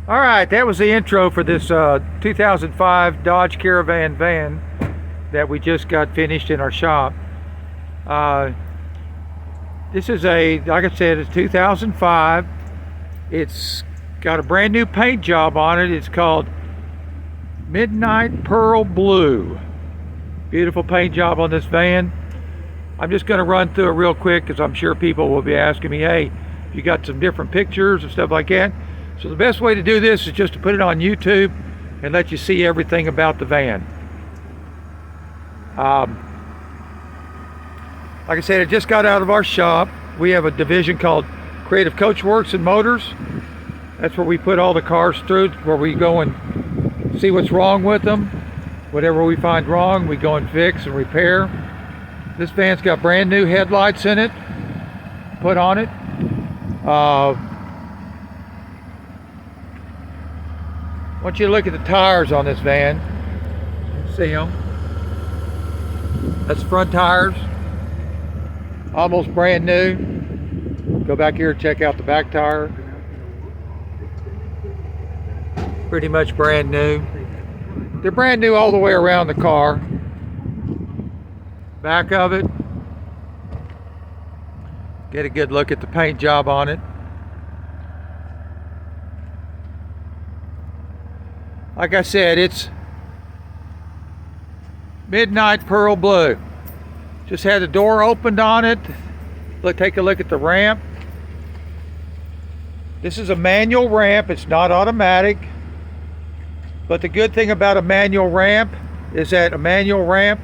All right, that was the intro for this 2005 Dodge Caravan van that we just got finished in our shop. This is like I said, it's 2005. It's got a brand new paint job on it. It's called Midnight Pearl Blue. Beautiful paint job on this van. I'm just going to run through it real quick because I'm sure people will be asking me, hey, you got some different pictures and stuff like that. So the best way to do this is just to put it on YouTube and let you see everything about the van. Like I said, it just got out of our shop. We have a division called Creative Coach Works and Motors. That's where we put all the cars through, where we go and see what's wrong with them. Whatever we find wrong, we go and fix and repair. This van's got brand new headlights in it, put on it. I want you to look at the tires on this van. You can see them. That's front tires. Almost brand new. Go back here and check out the back tire. Pretty much brand new. They're brand new all the way around the car. Back of it. Get a good look at the paint job on it. Like I said, it's Midnight Pearl Blue. Just had the door opened on it. Take a look at the ramp. This is a manual ramp. It's not automatic. But the good thing about a manual ramp is that a manual ramp,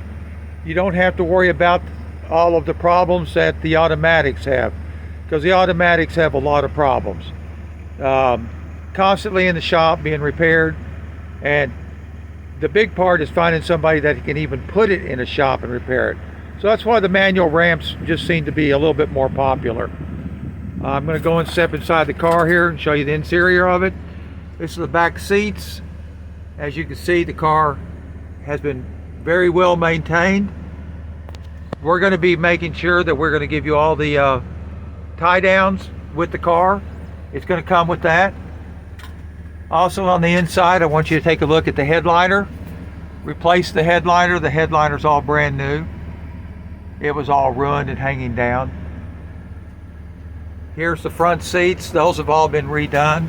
you don't have to worry about all of the problems that the automatics have, because the automatics have a lot of problems. Constantly in the shop being repaired. And the big part is finding somebody that can even put it in a shop and repair it. So that's why the manual ramps just seem to be a little bit more popular. I'm going to go and step inside the car here and show you the interior of it. This is the back seats. As you can see, the car has been very well maintained. We're going to be making sure that we're going to give you all the tie downs with the car. It's going to come with that. Also on the inside, I want you to take a look at the headliner. Replace the headliner. The headliner's all brand new. It was all ruined and hanging down. Here's the front seats. Those have all been redone.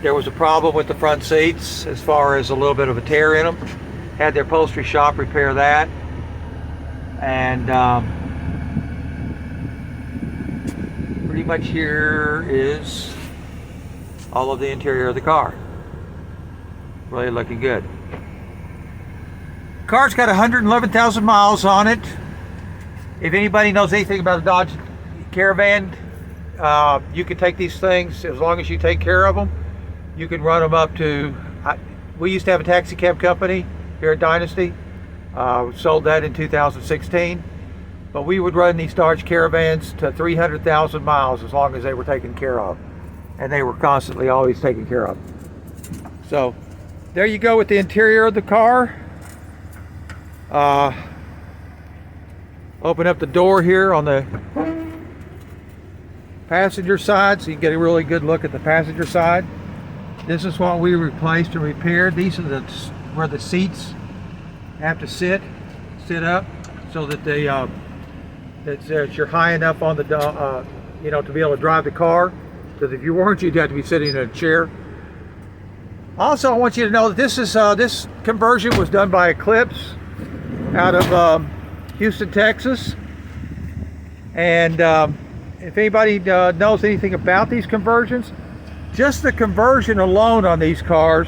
There was a problem with the front seats as far as a little bit of a tear in them. Had their upholstery shop repair that. And pretty much here is all of the interior of the car. Really looking good. Car's got 111,000 miles on it. If anybody knows anything about a Dodge Caravan, you can take these things, as long as you take care of them, you can run them up to, we used to have a taxi cab company here at Dynasty. Sold that in 2016. But we would run these Dodge Caravans to 300,000 miles as long as they were taken care of. And they were constantly always taken care of. So there you go with the interior of the car. Open up the door here on the passenger side so you get a really good look at the passenger side. This is what we replaced and repaired. These are where the seats have to sit up so that they that you're high enough on the to be able to drive the car. Because if you weren't, you'd have to be sitting in a chair. Also, I want you to know that this conversion was done by Eclipse out of Houston, Texas. And if anybody knows anything about these conversions, just the conversion alone on these cars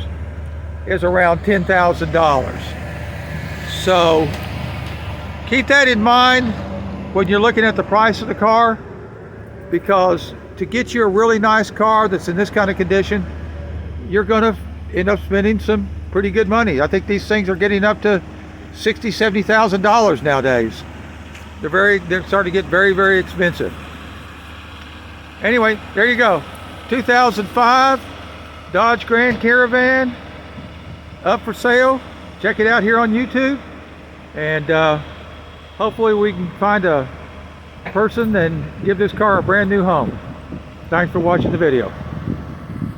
is around $10,000. So keep that in mind when you're looking at the price of the car, because to get you a really nice car that's in this kind of condition, you're going to end up spending some pretty good money. I think these things are getting up to $60,000, $70,000 nowadays. They're starting to get very, very expensive. Anyway, there you go. 2005 Dodge Grand Caravan up for sale. Check it out here on YouTube, and hopefully we can find a person and give this car a brand new home. Thanks for watching the video.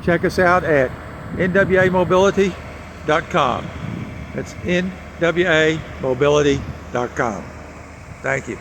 Check us out at nwamobility.com. That's nwamobility.com. Thank you.